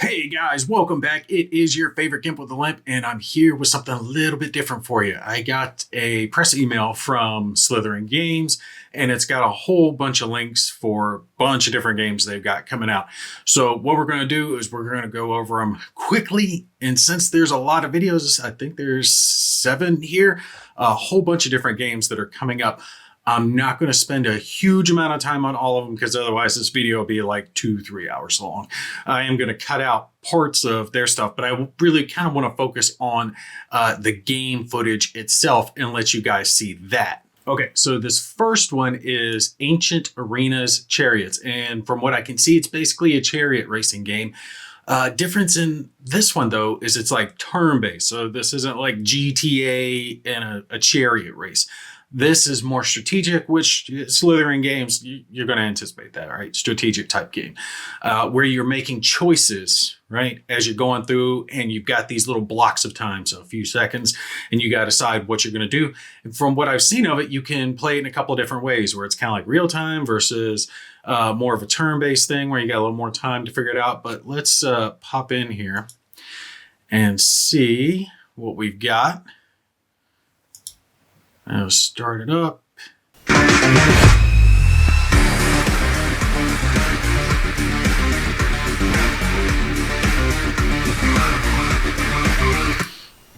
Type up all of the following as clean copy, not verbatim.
Hey guys, welcome back. It is your favorite Gimp with a Limp, and I'm here with something a little bit different for you. I got a press email from Slitherine Games, and it's got a whole bunch of links for a bunch of different games they've got coming out. So what we're going to do is we're going to go over them quickly, and since there's a lot of videos, I think there's 7 here, a whole bunch of different games that are coming up. I'm not going to spend a huge amount of time on all of them because otherwise this video will be like 2-3 hours long. I am going to cut out parts of their stuff, but I really kind of want to focus on the game footage itself and let you guys see that. Okay, so this first one is Ancient Arenas Chariots. And from what I can see, it's basically a chariot racing game. Difference in this one, though, is it's like turn-based. So this isn't like GTA and a chariot race. This is more strategic, which Slitherine Games, you're going to anticipate that, right? Strategic type game, where you're making choices, right? As you're going through and you've got these little blocks of time, so a few seconds, and you got to decide what you're going to do. And from what I've seen of it, you can play it in a couple of different ways, where it's kind of like real time versus more of a turn-based thing where you got a little more time to figure it out. But let's pop in here and see what we've got. I'll start it up.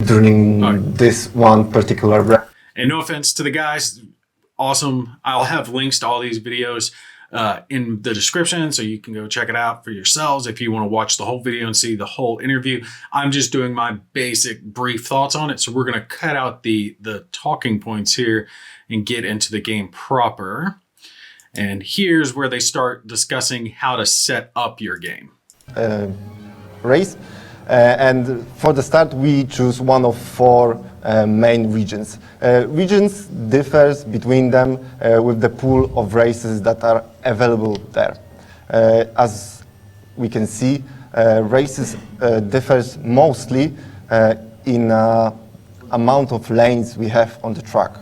During this one particular round. And no offense to the guys, awesome. I'll have links to all these videos in the description, so you can go check it out for yourselves if you want to watch the whole video and see the whole interview. I'm just doing my basic brief thoughts on it, so we're going to cut out the talking points here and get into the game proper. And here's where they start discussing how to set up your game. Race. And for the start, we choose one of 4 main regions. Regions differs between them with the pool of races that are available there. As we can see, races differs mostly in amount of lanes we have on the track.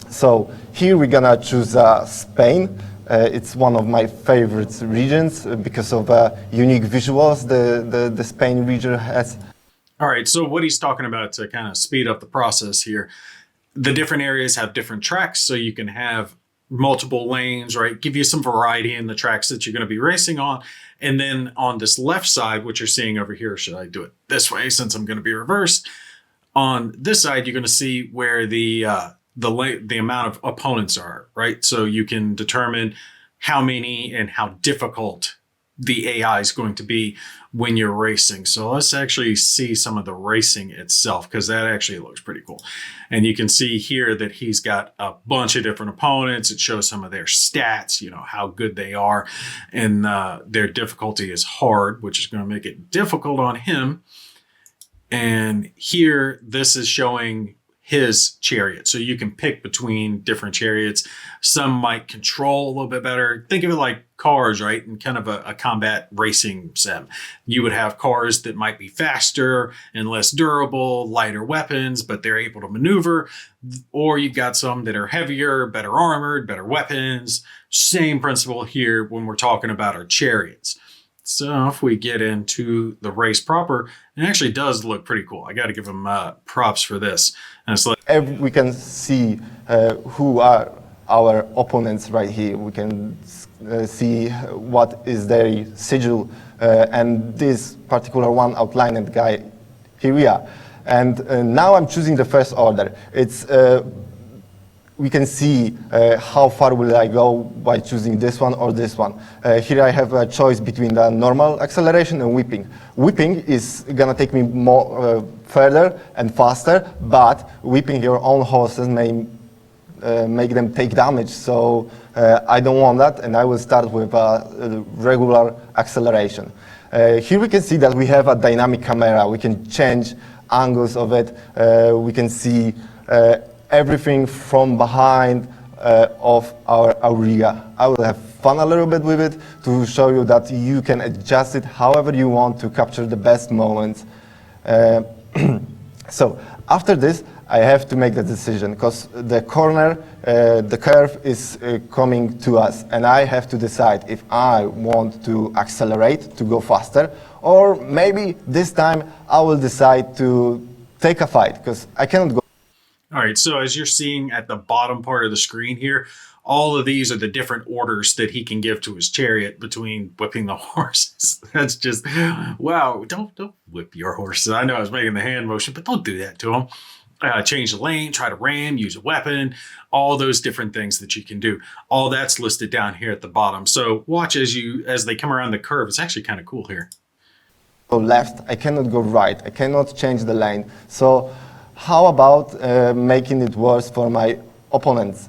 So here we're gonna choose Spain. It's one of my favorite regions because of unique visuals the Spain region has. All right, so what he's talking about to kind of speed up the process here, the different areas have different tracks, so you can have multiple lanes, right? Give you some variety in the tracks that you're going to be racing on. And then on this left side, what you're seeing over here, should I do it this way since I'm going to be reversed? On this side, you're going to see where the amount of opponents are, right? So you can determine how many and how difficult the AI is going to be when you're racing. So let's actually see some of the racing itself, because that actually looks pretty cool. And you can see here that he's got a bunch of different opponents. It shows some of their stats, you know, how good they are. And their difficulty is hard, which is going to make it difficult on him. And here, this is showing his chariot. So you can pick between different chariots. Some might control a little bit better. Think of it like cars, right? And kind of a combat racing sim. You would have cars that might be faster and less durable, lighter weapons, but they're able to maneuver. Or you've got some that are heavier, better armored, better weapons. Same principle here when we're talking about our chariots. So if we get into the race proper, it actually does look pretty cool. I got to give them props for this. And it's like we can see who are our opponents right here. We can see what is their sigil, and this particular one outlined guy, here we are. And now I'm choosing the first order. It's we can see how far will I go by choosing this one or this one. Here I have a choice between the normal acceleration and whipping. Whipping is gonna take me more further and faster, but whipping your own horses may make them take damage. So I don't want that, and I will start with a regular acceleration. Here we can see that we have a dynamic camera. We can change angles of it. We can see everything from behind of our area. I will have fun a little bit with it to show you that you can adjust it however you want to capture the best moments. So after this, I have to make the decision because the corner, the curve is coming to us, and I have to decide if I want to accelerate, to go faster, or maybe this time I will decide to take a fight because I cannot go. All right, so as you're seeing at the bottom part of the screen here, all of these are the different orders that he can give to his chariot between whipping the horses. That's just, wow, don't whip your horses. I know I was making the hand motion, but don't do that to them. Change the lane, try to ram, use a weapon, all those different things that you can do. All that's listed down here at the bottom. So watch as they come around the curve. It's actually kind of cool here. Go left, I cannot go right, I cannot change the lane. So how about making it worse for my opponents?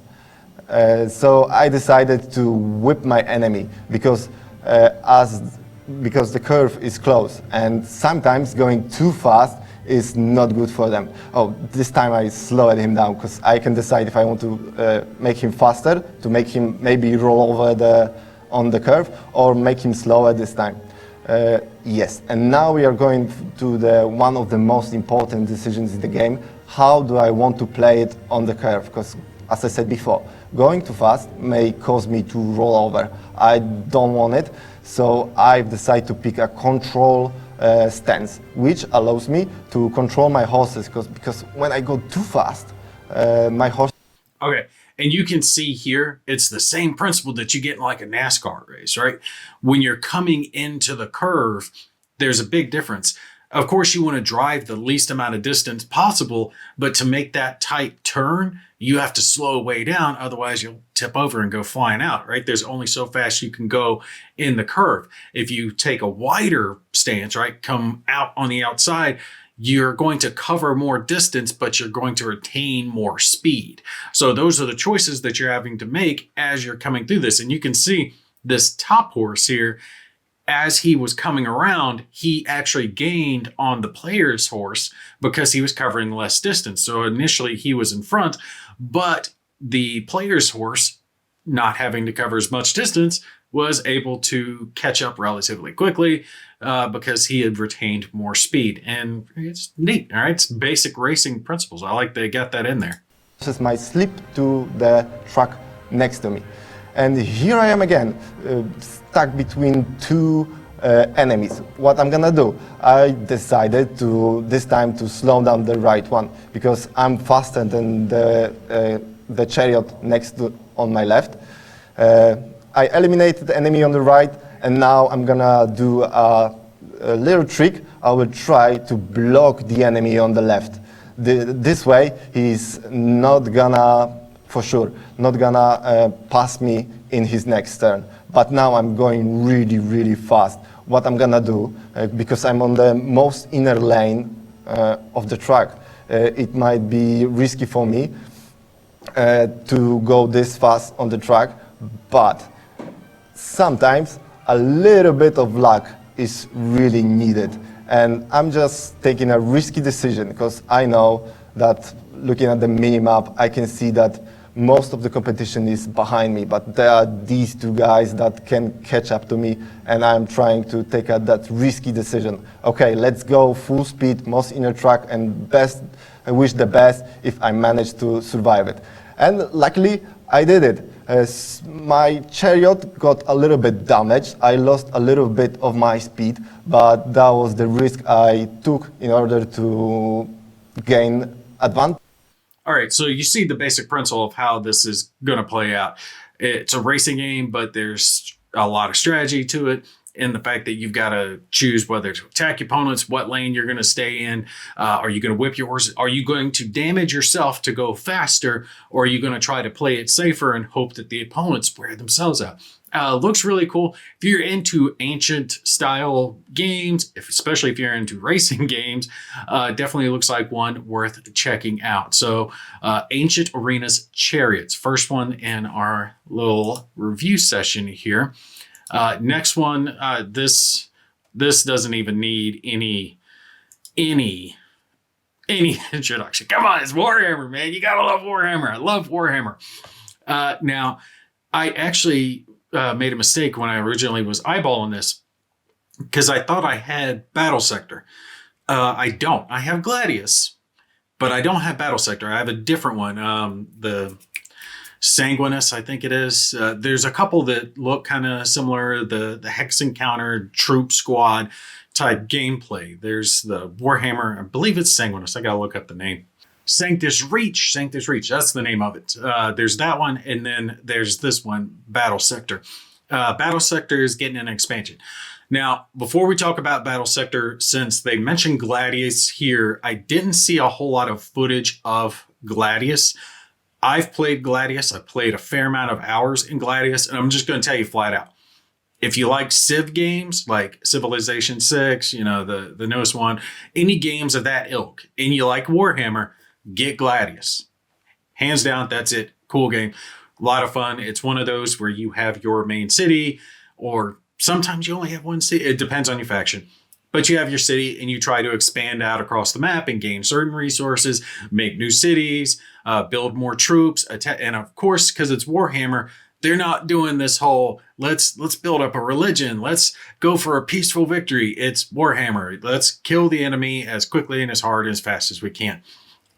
So I decided to whip my enemy because the curve is close, and sometimes going too fast is not good for them. Oh, this time I slowed him down because I can decide if I want to make him faster, to make him maybe roll over on the curve, or make him slower this time. Yes, and now we are going to one of the most important decisions in the game. How do I want to play it on the curve? Because, as I said before, going too fast may cause me to roll over. I don't want it, so I've decided to pick a control stance, which allows me to control my horses, because when I go too fast, my horse... Okay, and you can see here, it's the same principle that you get in like a NASCAR race, right? When you're coming into the curve, there's a big difference. Of course, you want to drive the least amount of distance possible, but to make that tight turn, you have to slow way down. Otherwise, you'll tip over and go flying out, right? There's only so fast you can go in the curve. If you take a wider stance, right, come out on the outside, you're going to cover more distance, but you're going to retain more speed. So those are the choices that you're having to make as you're coming through this. And you can see this top horse here, as he was coming around, he actually gained on the player's horse because he was covering less distance. So initially he was in front, but the player's horse, not having to cover as much distance, was able to catch up relatively quickly because he had retained more speed. And it's neat, all right? It's basic racing principles. I like they got that in there. Just might slip to the truck next to me. And here I am again, stuck between two enemies. What I'm gonna do? I decided this time to slow down the right one because I'm faster than the chariot on my left. I eliminated the enemy on the right, and now I'm gonna do a little trick. I will try to block the enemy on the left. This way, he's not gonna, for sure, not gonna pass me in his next turn. But now I'm going really, really fast. What I'm gonna do, because I'm on the most inner lane of the track, it might be risky for me to go this fast on the track, but sometimes a little bit of luck is really needed. And I'm just taking a risky decision because I know that looking at the minimap, I can see that most of the competition is behind me, but there are these two guys that can catch up to me, and I'm trying to take that risky decision. Okay, let's go full speed, most inner track, and I wish the best if I manage to survive it. And luckily, I did it. My chariot got a little bit damaged. I lost a little bit of my speed, but that was the risk I took in order to gain advantage. All right, so you see the basic principle of how this is going to play out. It's a racing game, but there's a lot of strategy to it, and the fact that you've got to choose whether to attack your opponents, what lane you're going to stay in. Are you going to whip your horses? Are you going to damage yourself to go faster, or are you going to try to play it safer and hope that the opponents wear themselves out? Looks really cool. If you're into ancient style games, especially if you're into racing games, definitely looks like one worth checking out. So Ancient Arenas Chariots, first one in our little review session here. Next one, this doesn't even need any introduction. Come on, it's Warhammer, man. You gotta love Warhammer. I love Warhammer. Now, I actually made a mistake when I originally was eyeballing this because I thought I had Battle Sector. I don't. I have Gladius, but I don't have Battle Sector. I have a different one. The Sanguinus, I think it is. There's a couple that look kind of similar. The Hex Encounter Troop Squad type gameplay. There's the Warhammer, I believe it's Sanguinus. I gotta look up the name. Sanctus Reach. That's the name of it. There's that one, and then there's this one, Battle Sector. Battle Sector is getting an expansion. Now, before we talk about Battle Sector, since they mentioned Gladius here, I didn't see a whole lot of footage of Gladius. I've played Gladius. I played a fair amount of hours in Gladius, and I'm just going to tell you flat out. If you like Civ games, like Civilization 6, the newest one, any games of that ilk, and you like Warhammer, get Gladius. Hands down, that's it. Cool game. A lot of fun. It's one of those where you have your main city, or sometimes you only have one city. It depends on your faction. But you have your city and you try to expand out across the map and gain certain resources, make new cities, build more troops. And of course, because it's Warhammer, they're not doing this whole, let's build up a religion. Let's go for a peaceful victory. It's Warhammer. Let's kill the enemy as quickly and as hard and as fast as we can.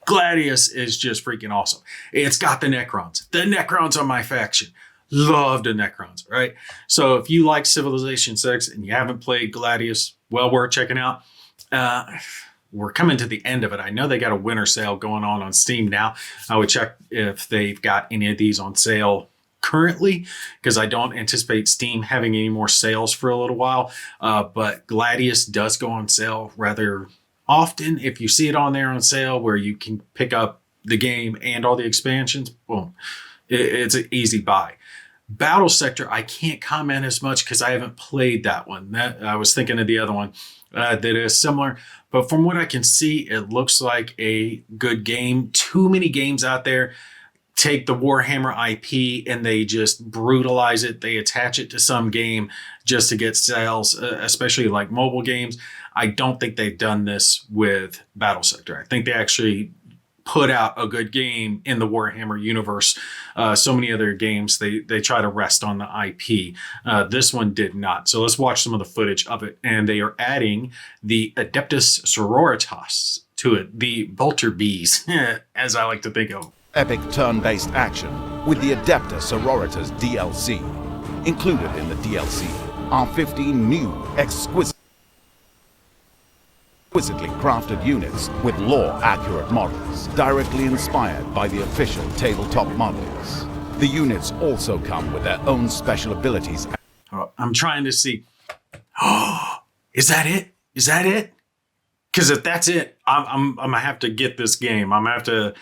Gladius is just freaking awesome. It's got the Necrons. The Necrons are my faction. Love the Necrons, right? So if you like Civilization 6 and you haven't played Gladius, well worth checking out. We're coming to the end of it. I know they got a winter sale going on Steam now. I would check if they've got any of these on sale currently, because I don't anticipate Steam having any more sales for a little while. But Gladius does go on sale rather often. If you see it on there on sale where you can pick up the game and all the expansions, boom, it's an easy buy. Battle Sector, I can't comment as much because I haven't played that one. I was thinking of the other one that is similar. But from what I can see, it looks like a good game. Too many games out there take the Warhammer IP and they just brutalize it. They attach it to some game just to get sales, especially like mobile games. I don't think they've done this with Battle Sector. I think they actually put out a good game in the Warhammer universe. So many other games, they try to rest on the IP. This one did not. So let's watch some of the footage of it. And they are adding the Adeptus Sororitas to it, the Bolter Bees, as I like to think of. Epic turn-based action with the Adeptus Sororitas DLC. Included in the DLC are 15 new exquisitely crafted units with lore-accurate models, directly inspired by the official tabletop models. The units also come with their own special abilities. I'm trying to see. Oh, is that it? Is that it? Because if that's it, I'm gonna have to get this game. I'm gonna have to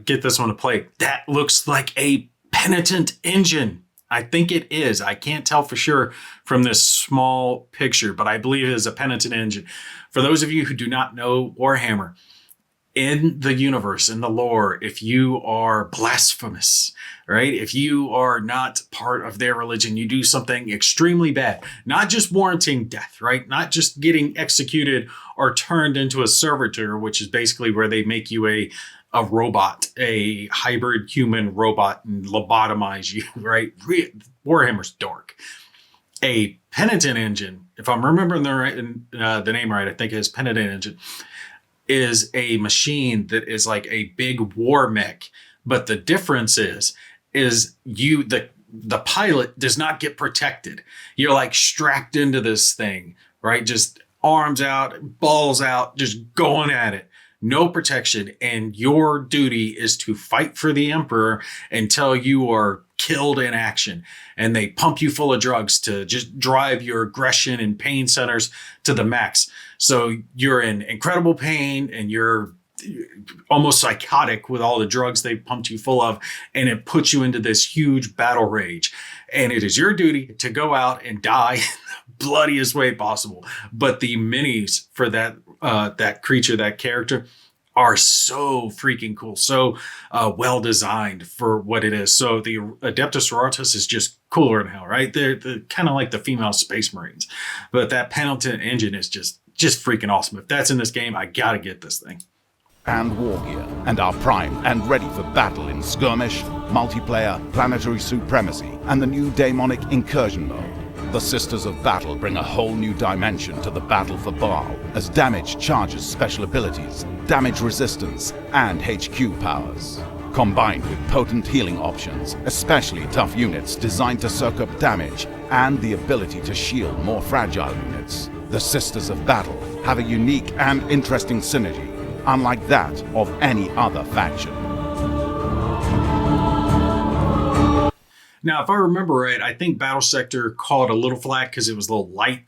get this one to play. That looks like a penitent engine. I think it is. I can't tell for sure from this small picture, but I believe it is a penitent engine. For those of you who do not know Warhammer, in the universe, in the lore, if you are blasphemous, right? If you are not part of their religion, you do something extremely bad, not just warranting death, right? Not just getting executed or turned into a servitor, which is basically where they make you a robot, a hybrid human robot, and lobotomize you, right? Warhammer's dark. A penitent engine, if I'm remembering the name right, I think it is penitent engine, is a machine that is like a big war mech. But the difference is you, the pilot does not get protected. You're like strapped into this thing, right? Just arms out, balls out, just going at it. No protection. And your duty is to fight for the Emperor until you are killed in action. And they pump you full of drugs to just drive your aggression and pain centers to the max. So you're in incredible pain and you're almost psychotic with all the drugs they pumped you full of. And it puts you into this huge battle rage. And it is your duty to go out and die the bloodiest way possible. But the minis for that creature, that character, are so freaking cool, so well designed for what it is. So the Adeptus Sororitas is just cooler than hell, right? They're kind of like the female Space Marines, but that penitent engine is just freaking awesome. If that's in this game, I gotta get this thing. And war gear, and are primed and ready for battle in skirmish, multiplayer, planetary supremacy, and the new demonic incursion mode. The Sisters of Battle bring a whole new dimension to the battle for Baal, as damage charges special abilities, damage resistance, and HQ powers. Combined with potent healing options, especially tough units designed to soak up damage, and the ability to shield more fragile units, the Sisters of Battle have a unique and interesting synergy, unlike that of any other faction. Now, if I remember right, I think Battle Sector caught a little flack because it was a little light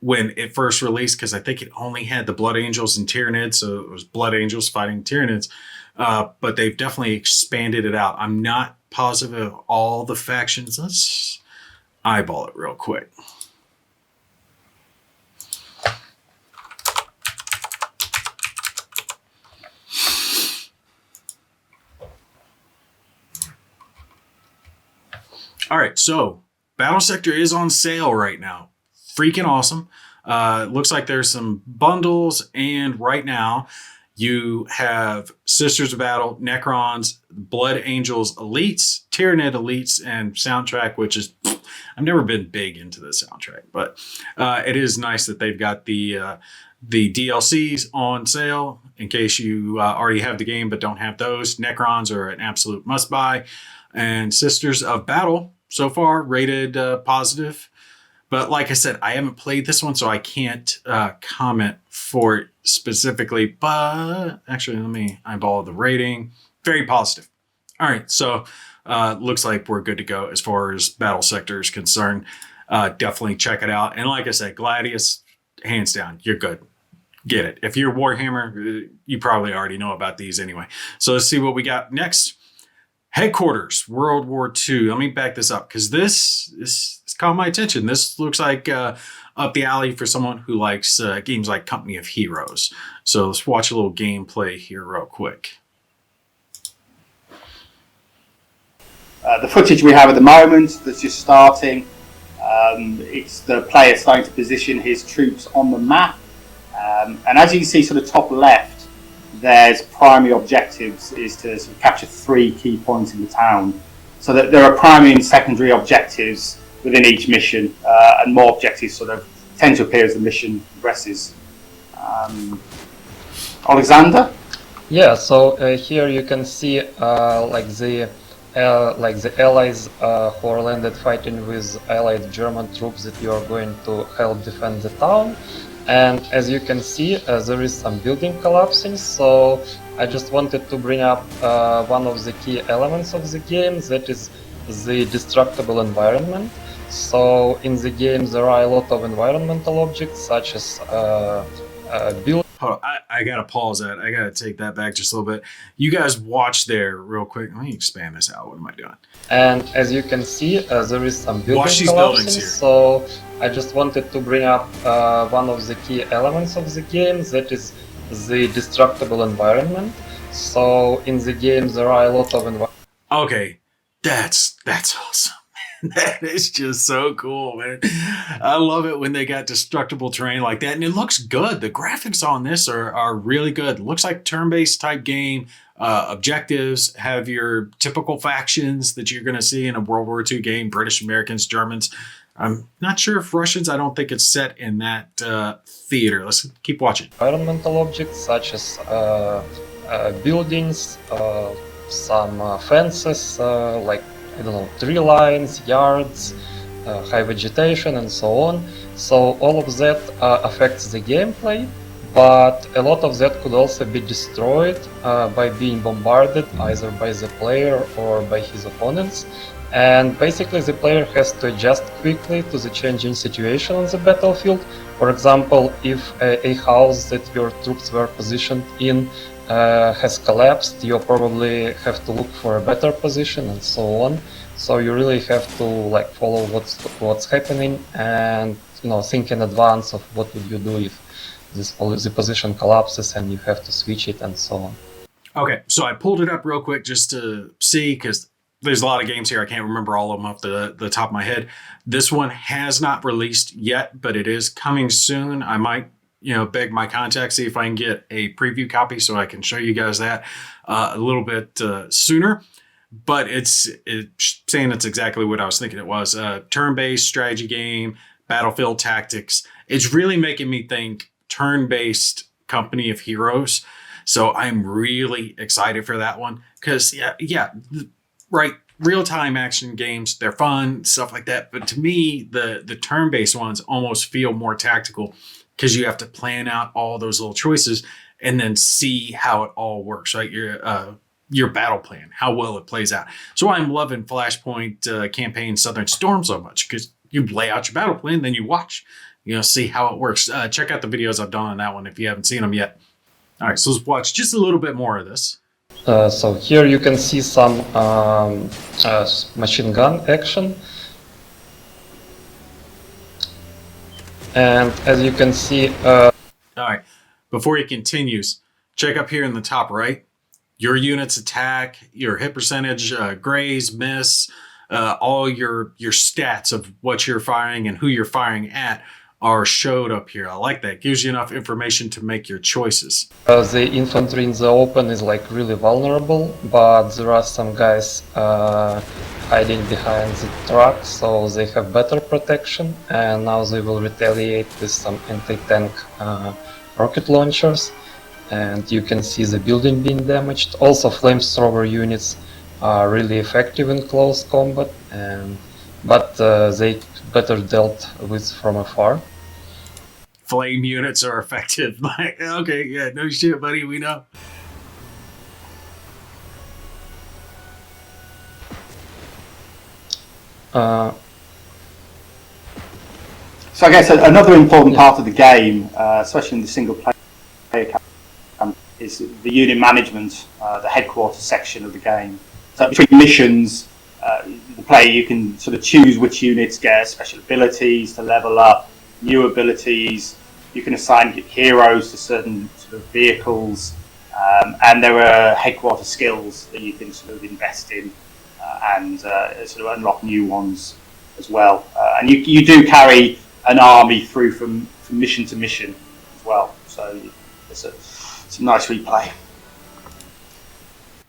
when it first released, because I think it only had the Blood Angels and Tyranids, so it was Blood Angels fighting Tyranids. But they've definitely expanded it out. I'm not positive of all the factions. Let's eyeball it real quick. All right, so Battle Sector is on sale right now. Freaking awesome. Looks like there's some bundles, and right now you have Sisters of Battle, Necrons, Blood Angels Elites, Tyranid Elites, and soundtrack, which is, I've never been big into the soundtrack, but it is nice that they've got the DLCs on sale in case you already have the game but don't have those. Necrons are an absolute must buy, and Sisters of Battle so far rated positive. But like I said, I haven't played this one, so I can't comment for it specifically. But actually, let me eyeball the rating. Very positive. All right, so looks like we're good to go as far as Battle Sector is concerned. Definitely check it out. And like I said, Gladius, hands down, you're good. Get it. If you're Warhammer, you probably already know about these anyway. So let's see what we got next. Headquarters, World War II. Let me back this up because this caught my attention. This looks like up the alley for someone who likes games like Company of Heroes. So let's watch a little gameplay here real quick. The footage we have at the moment that's just starting, it's the player starting to position his troops on the map. And as you can see sort of top left, there's primary objectives is to sort of capture 3 key points in the town. So that there are primary and secondary objectives within each mission, and more objectives sort of tend to appear as the mission progresses. Alexander? Yeah, so here you can see like the allies who are landed fighting with allied German troops that you are going to help defend the town. And as you can see, there is some building collapsing, so I just wanted to bring up one of the key elements of the game, that is the destructible environment. So in the game there are a lot of environmental objects such as buildings. Hold on, I gotta pause that. I gotta take that back just a little bit. You guys watch there real quick. Let me expand this out. What am I doing? And as you can see, there is some building Watch these collapsing, buildings here. so I just wanted to bring up one of the key elements of the game, that is the destructible environment. So in the game there are a lot of Okay, that's awesome. That is just so cool, man. I love it when they got destructible terrain like that, and it looks good. The graphics on this are really good. It looks like turn-based type game. Objectives have your typical factions that you're going to see in a World War II game: British, Americans, Germans. I'm not sure if Russians. I don't think it's set in that theater. Let's keep watching. environmental objects such as buildings, some fences, like, I don't know, tree lines, yards, high vegetation, and so on. So all of that affects the gameplay, but a lot of that could also be destroyed by being bombarded either by the player or by his opponents. And basically the player has to adjust quickly to the changing situation on the battlefield. For example, if a house that your troops were positioned in has collapsed, you probably have to look for a better position and so on. So you really have to like follow what's happening and, you know, think in advance of what would you do if the position collapses and you have to switch it and so on. Okay, so I pulled it up real quick just to see, because there's a lot of games here. I can't remember all of them off the top of my head. This one has not released yet, but it is coming soon. I might, beg my contacts, see if I can get a preview copy so I can show you guys that a little bit sooner. but it's saying it's exactly what I was thinking it was. Turn-based strategy game, battlefield tactics. It's really making me think turn-based Company of Heroes. So I'm really excited for that one because right. Real-time action games, they're fun, stuff like that. But to me, the turn-based ones almost feel more tactical because you have to plan out all those little choices and then see how it all works, right? Your battle plan, how well it plays out. So I'm loving Flashpoint campaign Southern Storm so much because you lay out your battle plan, then you watch, see how it works. Check out the videos I've done on that one if you haven't seen them yet. All right, so let's watch just a little bit more of this. So here you can see some machine gun action. And as you can see... All right, before he continues, check up here in the top right. Your unit's attack, your hit percentage, graze, miss, all your stats of what you're firing and who you're firing at are showed up here. I like that. Gives you enough information to make your choices. The infantry in the open is like really vulnerable, but there are some guys hiding behind the truck, so they have better protection, and now they will retaliate with some anti-tank rocket launchers, and you can see the building being damaged. Also, flamethrower units are really effective in close combat, but they better dealt with from afar. Flame units are effective. Like, okay, yeah, no shit, buddy, we know. So I guess another important part of the game, especially in the single player campaign, is the unit management, the headquarters section of the game. So between missions, the player, you can sort of choose which units get special abilities to level up, new abilities. You can assign heroes to certain sort of vehicles, and there are headquarters skills that you can sort of invest in and sort of unlock new ones as well. And you do carry an army through from mission to mission as well. So it's a nice replay.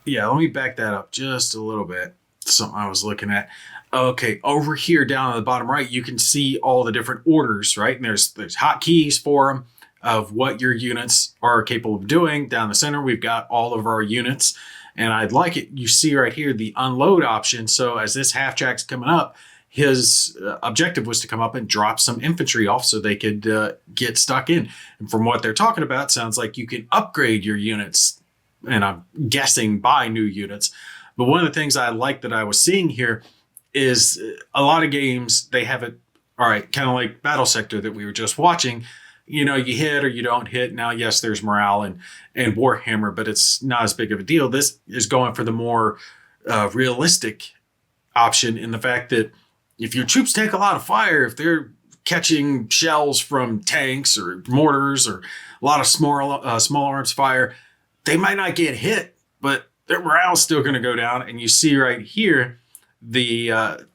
Yeah, let me back that up just a little bit. Something I was looking at. Okay, over here down at the bottom right, you can see all the different orders, right? And there's hotkeys for them of what your units are capable of doing. Down the center, we've got all of our units. And I'd like it, you see right here, the unload option. So as this half-jack's coming up, his objective was to come up and drop some infantry off so they could get stuck in. And from what they're talking about, sounds like you can upgrade your units, and I'm guessing buy new units. But one of the things I like that I was seeing here is a lot of games, they have it, all right, kind of like Battle Sector that we were just watching. You hit or you don't hit. Now, yes, there's morale and Warhammer, but it's not as big of a deal. This is going for the more realistic option in the fact that if your troops take a lot of fire, if they're catching shells from tanks or mortars or a lot of small arms fire, they might not get hit, but their morale's still going to go down. And you see right here the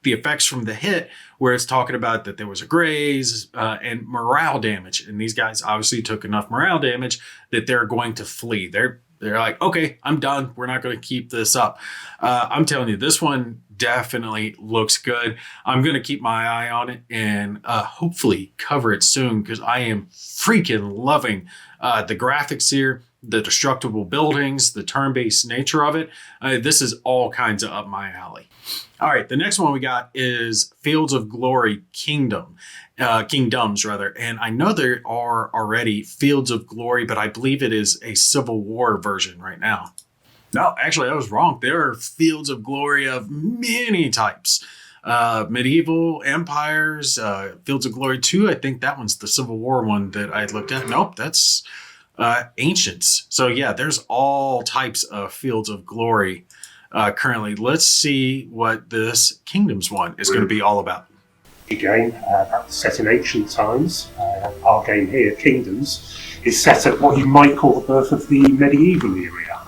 effects from the hit, where it's talking about that there was a graze and morale damage. And these guys obviously took enough morale damage that they're going to flee. They're like, okay, I'm done. We're not going to keep this up. I'm telling you, this one definitely looks good. I'm going to keep my eye on it and hopefully cover it soon because I am freaking loving the graphics here, the destructible buildings, the turn-based nature of it. This is all kinds of up my alley. All right, the next one we got is Fields of Glory Kingdoms, rather. And I know there are already Fields of Glory, but I believe it is a Civil War version right now. No, actually, I was wrong. There are Fields of Glory of many types. Medieval empires, Fields of Glory 2. I think that one's the Civil War one that I looked at. Nope, that's ancients. So yeah, there's all types of Fields of Glory currently. Let's see what this Kingdoms one is going to be all about. Game that's set in ancient times. Our game here, Kingdoms, is set at what you might call the birth of the medieval era.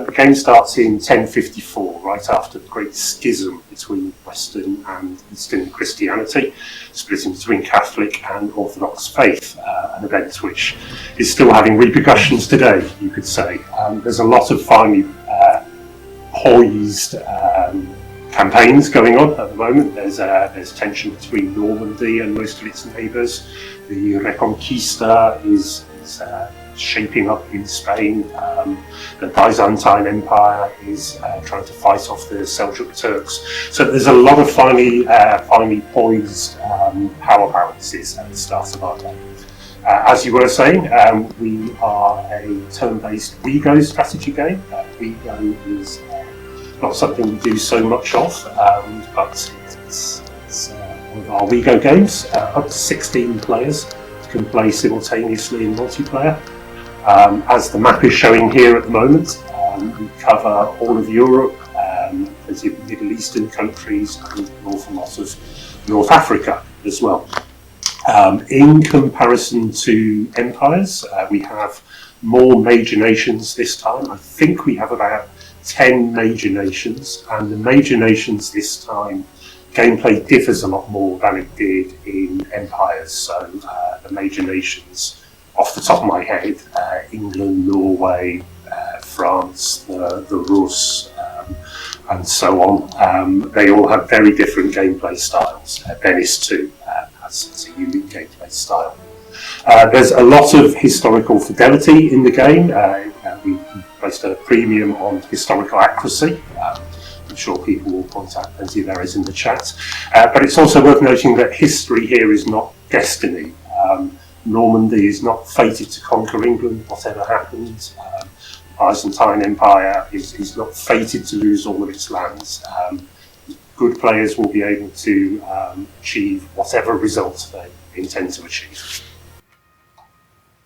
The game starts in 1054, right after the Great Schism between Western and Eastern Christianity, splitting between Catholic and Orthodox faith, an event which is still having repercussions today, you could say. There's a lot of finely poised campaigns going on at the moment. There's tension between Normandy and most of its neighbours. The Reconquista is shaping up in Spain. The Byzantine Empire is trying to fight off the Seljuk Turks. So there's a lot of finely poised power balances at the start of our game. As you were saying, we are a turn-based WeGo strategy game. WeGo is not something we do so much of, but it's one of our WeGo games. Up to 16 players can play simultaneously in multiplayer. As the map is showing here at the moment, we cover all of Europe, plenty of Middle Eastern countries, and an awful lot of North Africa as well. In comparison to empires, we have more major nations this time. I think we have about 10 major nations, and the major nations this time, gameplay differs a lot more than it did in empires. So the major nations, off the top of my head, England, Norway, France, the Rus, and so on, they all have very different gameplay styles. Venice too has a unique gameplay style. There's a lot of historical fidelity in the game. We placed a premium on historical accuracy. I'm sure people will point out plenty of errors in the chat. But it's also worth noting that history here is not destiny. Normandy is not fated to conquer England, whatever happens. The Byzantine Empire is not fated to lose all of its lands. Good players will be able to achieve whatever results they intend to achieve.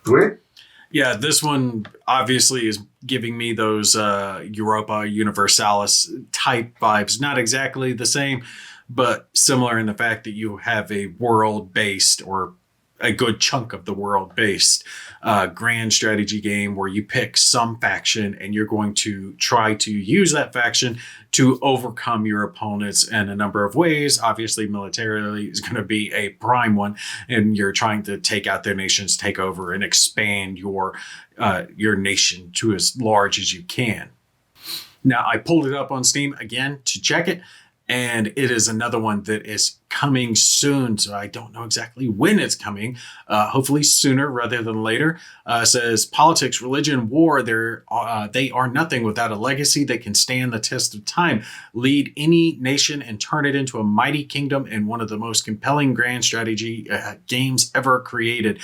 Great. Yeah, this one obviously is giving me those Europa Universalis type vibes. Not exactly the same, but similar in the fact that you have a world-based, or a good chunk of the world-based grand strategy game where you pick some faction and you're going to try to use that faction to overcome your opponents in a number of ways. Obviously, militarily is going to be a prime one, and you're trying to take out their nations, take over, and expand your nation to as large as you can. Now, I pulled it up on Steam again to check it, and it is another one that is coming soon. So I don't know exactly when it's coming. Hopefully sooner rather than later. Says politics, religion, war, they are nothing without a legacy that can stand the test of time. Lead any nation and turn it into a mighty kingdom in one of the most compelling grand strategy games ever created.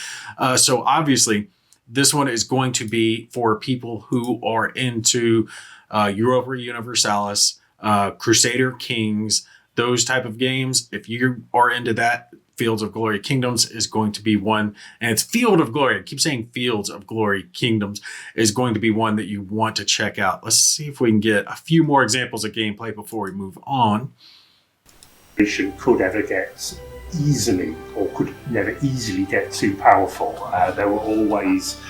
So obviously this one is going to be for people who are into Europa Universalis, Crusader Kings, those type of games. If you are into that, Fields of Glory Kingdoms is going to be one. And it's Field of Glory. I keep saying Fields of Glory Kingdoms is going to be one that you want to check out. Let's see if we can get a few more examples of gameplay before we move on. Could ever get easily, or could never easily get too powerful. There were always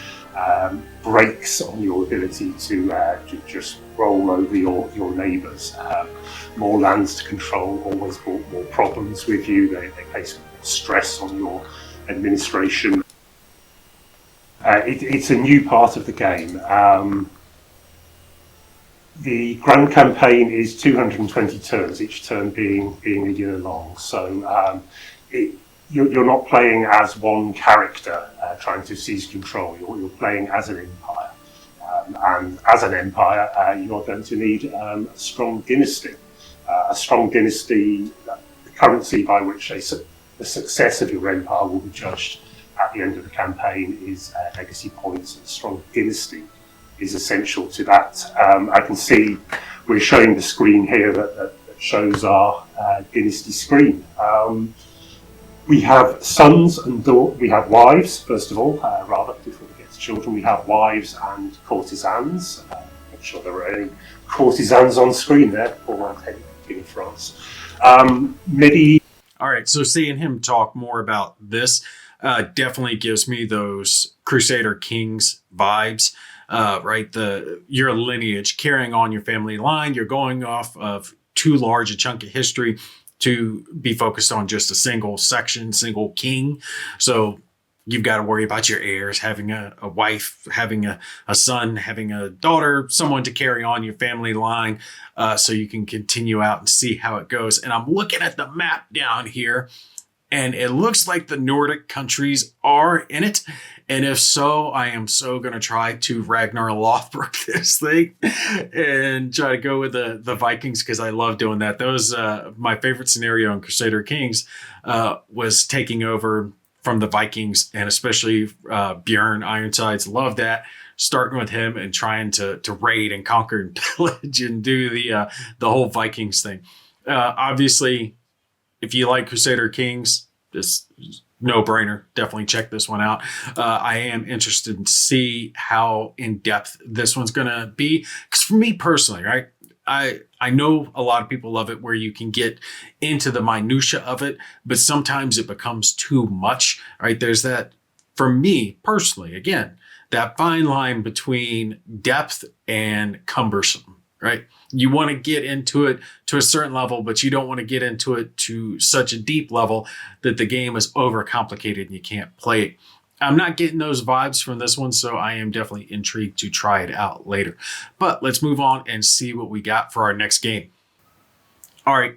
breaks on your ability to just roll over your neighbours. More lands to control always brought more problems with you. They place stress on your administration. It's a new part of the game. The grand campaign is 220 turns, each turn being a year long. So you're not playing as one character trying to seize control. You're playing as an empire. And as an empire, you're going to need a strong dynasty. A strong dynasty, the currency by which the success of your empire will be judged at the end of the campaign is legacy points. A strong dynasty is essential to that. I can see we're showing the screen here that shows our dynasty screen. We have sons and we have wives, first of all, rather, before we get to children. We have wives and courtesans. I'm not sure there are any courtesans on screen there. Poor man in France. All right, so seeing him talk more about this definitely gives me those Crusader Kings vibes, right? Your lineage, carrying on your family line. You're going off of too large a chunk of history to be focused on just a single section, single king. So you've got to worry about your heirs, having a wife, having a son, having a daughter, someone to carry on your family line, so you can continue out and see how it goes. And I'm looking at the map down here, and it looks like the Nordic countries are in it. And if so, I am so going to try to Ragnar Lothbrok this thing and try to go with the Vikings, because I love doing that. Those my favorite scenario in Crusader Kings was taking over from the Vikings, and especially Bjorn Ironsides. Love that. Starting with him and trying to raid and conquer and pillage and do the whole Vikings thing. Obviously, if you like Crusader Kings, this no-brainer. Definitely check this one out. I am interested to see how in-depth this one's going to be. Because for me personally, right, I know a lot of people love it where you can get into the minutia of it, but sometimes it becomes too much, right? There's that, for me personally, again, that fine line between depth and cumbersome, right? You want to get into it to a certain level, but you don't want to get into it to such a deep level that the game is overcomplicated and you can't play it. I'm not getting those vibes from this one, so I am definitely intrigued to try it out later. But let's move on and see what we got for our next game. All right,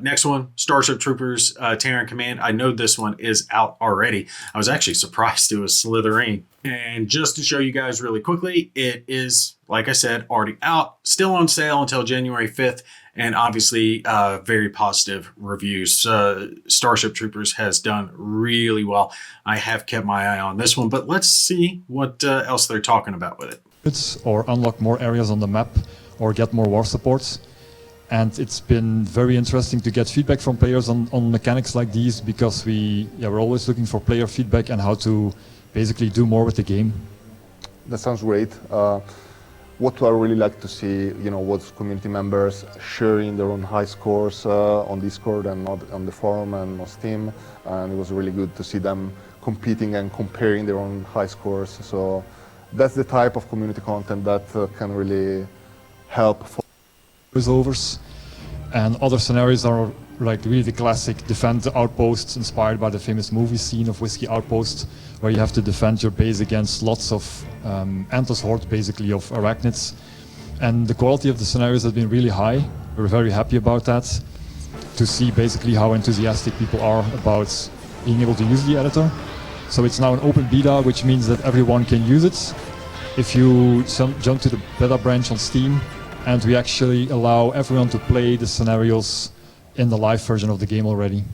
next one, Starship Troopers, Terran Command. I know this one is out already. I was actually surprised it was Slitherine. And just to show you guys really quickly, it is, like I said, already out, still on sale until January 5th, and obviously very positive reviews. Starship Troopers has done really well. I have kept my eye on this one, but let's see what else they're talking about with it. Or unlock more areas on the map, or get more war supports. And it's been very interesting to get feedback from players on mechanics like these, because we're always looking for player feedback and how to basically do more with the game. That sounds great. What I really like to see, was community members sharing their own high scores on Discord and on the forum and on Steam. And it was really good to see them competing and comparing their own high scores. So that's the type of community content that can really help. Overs, and other scenarios are like really the classic defend the outposts inspired by the famous movie scene of Whiskey Outpost, where you have to defend your base against lots of endless hordes basically of arachnids. And the quality of the scenarios has been really high. We're very happy about that, to see basically how enthusiastic people are about being able to use the editor. So it's now an open beta, which means that everyone can use it. If you jump to the beta branch on Steam, and we actually allow everyone to play the scenarios in the live version of the game already.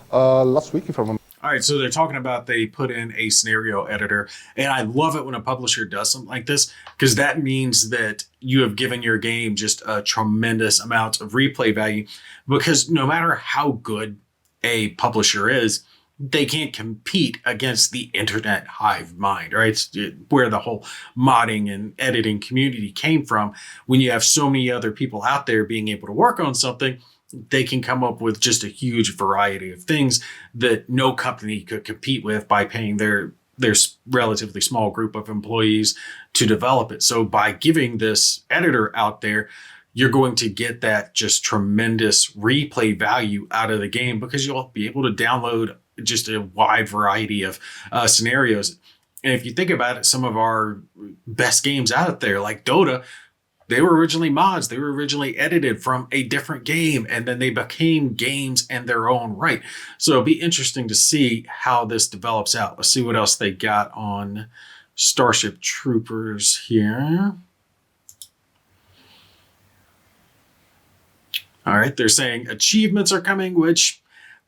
Last week, if I remember. All right, so they're talking about they put in a scenario editor, and I love it when a publisher does something like this, because that means that you have given your game just a tremendous amount of replay value, because no matter how good a publisher is, they can't compete against the internet hive mind, right? It's where the whole modding and editing community came from. When you have so many other people out there being able to work on something, they can come up with just a huge variety of things that no company could compete with by paying their relatively small group of employees to develop it. So by giving this editor out there, you're going to get that just tremendous replay value out of the game, because you'll be able to download just a wide variety of scenarios. And if you think about it, some of our best games out there, like Dota, they were originally mods. They were originally edited from a different game, and then they became games in their own right. So it'll be interesting to see how this develops out. Let's see what else they got on Starship Troopers here. All right, they're saying achievements are coming, which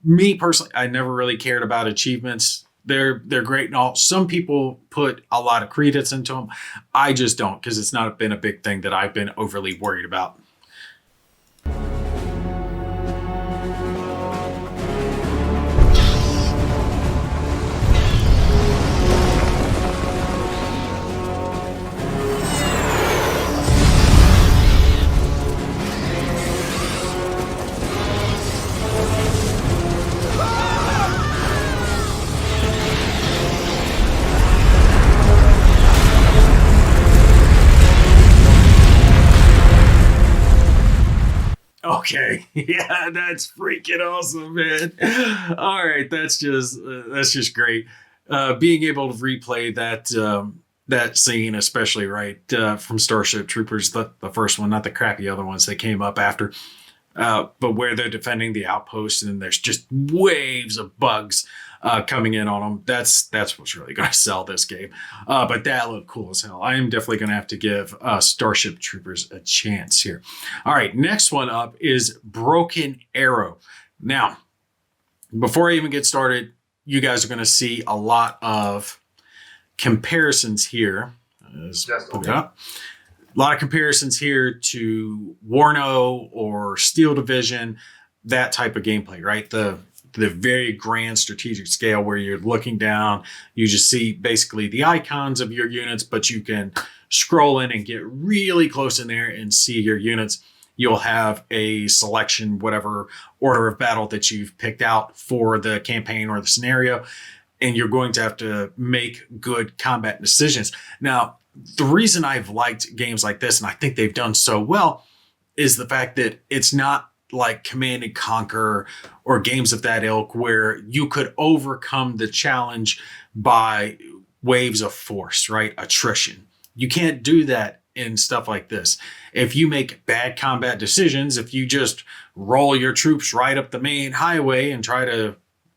me personally, I never really cared about achievements. They're great and all. Some people put a lot of credence into them. I just don't, because it's not been a big thing that I've been overly worried about. Okay, yeah, that's freaking awesome, man. All right, that's just great. being able to replay that scene, especially from Starship Troopers, the first one, not the crappy other ones that came up after, but where they're defending the outpost and there's just waves of bugs coming in on them. That's what's really going to sell this game. But that looked cool as hell. I am definitely going to have to give Starship Troopers a chance here. All right, next one up is Broken Arrow. Now, before I even get started, you guys are going to see a lot of comparisons here. Let's put it up. A lot of comparisons here to Warno or Steel Division, that type of gameplay, right? The very grand strategic scale where you're looking down, you just see basically the icons of your units, but you can scroll in and get really close in there and see your units. You'll have a selection, whatever order of battle that you've picked out for the campaign or the scenario, and you're going to have to make good combat decisions. Now, the reason I've liked games like this, and I think they've done so well, is the fact that it's not like Command and Conquer or games of that ilk where you could overcome the challenge by waves of force, right? Attrition. You can't do that in stuff like this. If you make bad combat decisions, if you just roll your troops right up the main highway and try to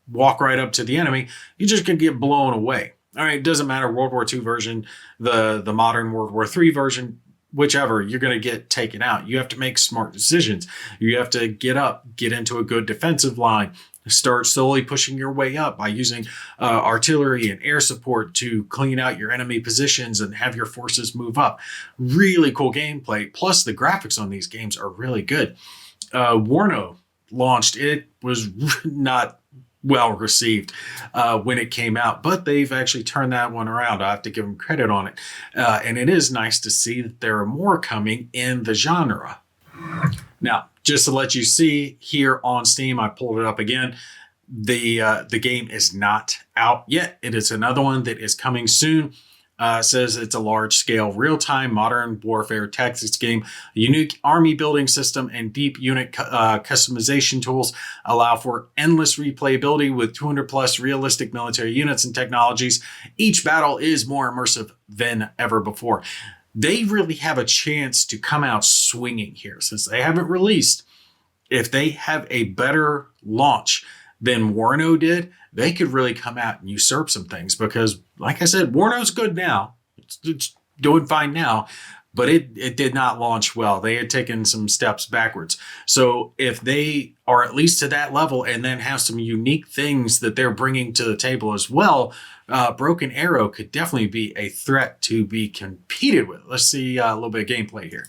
walk right up to the enemy, you're just going to get blown away. All right, it doesn't matter, World War II version, the modern World War III version, whichever, you're going to get taken out. You have to make smart decisions. You have to get up, get into a good defensive line, start slowly pushing your way up by using artillery and air support to clean out your enemy positions and have your forces move up. Really cool gameplay. Plus, the graphics on these games are really good. Warno launched. It was not well received when it came out, but they've actually turned that one around. I have to give them credit on it. And it is nice to see that there are more coming in the genre. Now, just to let you see here on Steam, I pulled it up again. The game is not out yet. It is another one that is coming soon. Says it's a large-scale, real-time modern warfare tactics game. A unique army building system and deep unit customization tools allow for endless replayability with 200-plus realistic military units and technologies. Each battle is more immersive than ever before. They really have a chance to come out swinging here since they haven't released. If they have a better launch than Warno did, they could really come out and usurp some things because, like I said, Warno's good now. It's doing fine now, but it did not launch well. They had taken some steps backwards. So if they are at least to that level and then have some unique things that they're bringing to the table as well, Broken Arrow could definitely be a threat to be competed with. Let's see a little bit of gameplay here.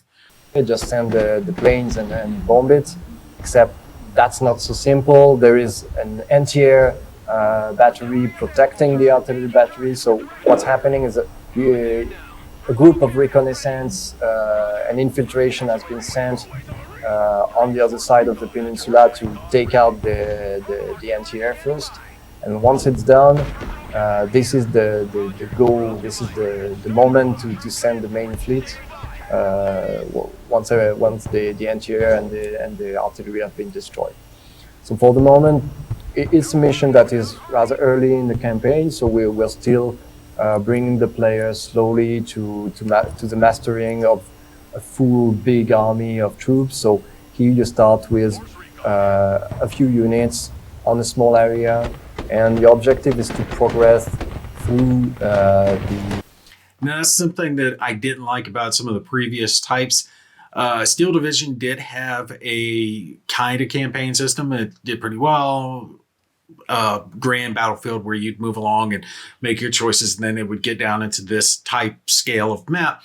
They just send the planes and bomb it, except that's not so simple. There is an anti-air battery protecting the artillery battery. So what's happening is that a group of reconnaissance and infiltration has been sent on the other side of the peninsula to take out the anti-air first. And once it's done, this is the goal. This is the moment to send the main fleet. Once the anti-air and the artillery have been destroyed. So for the moment, it's a mission that is rather early in the campaign, so we're still bringing the players slowly to the mastering of a full big army of troops. So here you start with a few units on a small area, and the objective is to progress through the... Now, that's something that I didn't like about some of the previous types. Steel Division did have a kind of campaign system. It did pretty well. Grand battlefield where you'd move along and make your choices, and then it would get down into this type scale of map.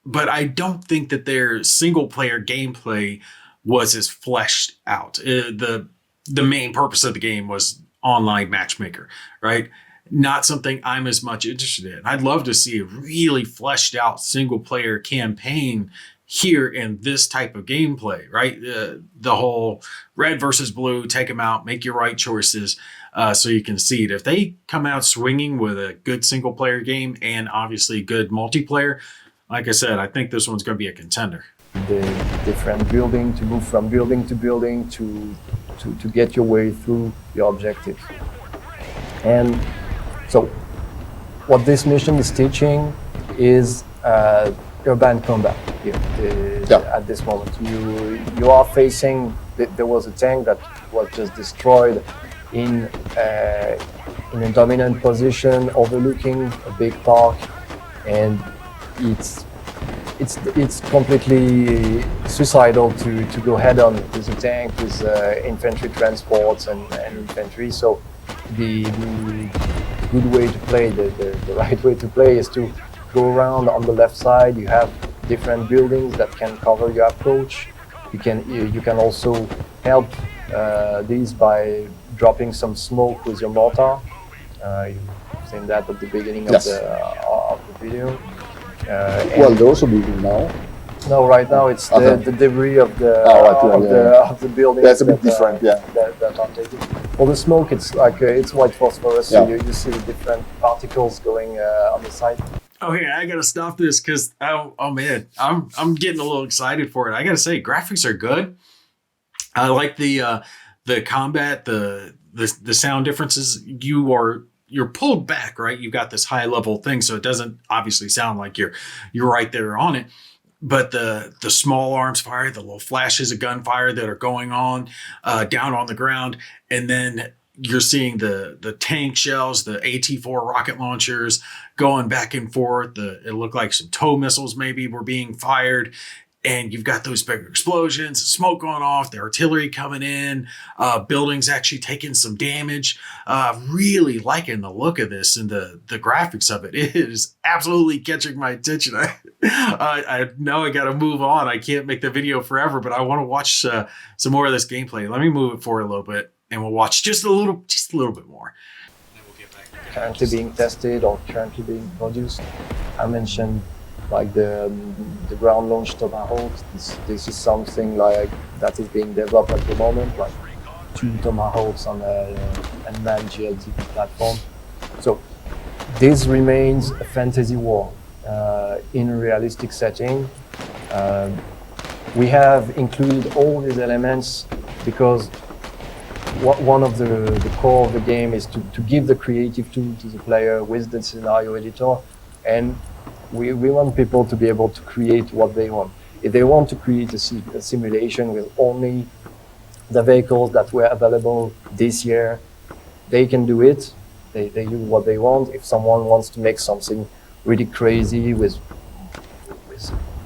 But I don't think that their single-player gameplay was as fleshed out. The main purpose of the game was online matchmaker, right? Not something I'm as much interested in. I'd love to see a really fleshed out single player campaign here in this type of gameplay, right? The whole red versus blue, take them out, make your right choices so you can see it. If they come out swinging with a good single player game and obviously good multiplayer, like I said, I think this one's going to be a contender. The different building, to move from building to building to get your way through your objective. And So what this mission is teaching is urban combat here at this moment. You are facing, there was a tank that was just destroyed in a dominant position overlooking a big park, and it's completely suicidal to go head on with a tank, with infantry transports and infantry. So the good way to play, the right way to play is to go around on the left side. You have different buildings that can cover your approach. You can also help these by dropping some smoke with your mortar. You've seen that at the beginning of the video. Well, they're also building now. No, right now it's the debris of the of the building. That's a bit different, yeah. That are taken. For the smoke, it's like it's white phosphorus. So you see different particles going on the side. Okay, I gotta stop this because oh man, I'm getting a little excited for it. I gotta say, graphics are good. I like the combat, the sound differences. You're pulled back, right? You've got this high level thing, so it doesn't obviously sound like you're right there on it. But the small arms fire, the little flashes of gunfire that are going on down on the ground, and then you're seeing the tank shells, the AT-4 rocket launchers going back and forth. It looked like some tow missiles maybe were being fired. And you've got those big explosions, smoke going off, the artillery coming in, buildings actually taking some damage. Really liking the look of this and the graphics of it. It is absolutely catching my attention. I know I got to move on. I can't make the video forever, but I want to watch some more of this gameplay. Let me move it forward a little bit, and we'll watch just a little bit more. And we'll get back. Currently being tested or currently being produced. I mentioned like the ground launch Tomahawk. This is something like that is being developed at the moment, like 2 Tomahawks on an unmanned GLTV platform. So this remains a fantasy war in a realistic setting. We have included all these elements because one of the core of the game is to give the creative tool to the player with the scenario editor, and we want people to be able to create what they want. If they want to create a simulation with only the vehicles that were available this year, they can do it. They do what they want. If someone wants to make something really crazy with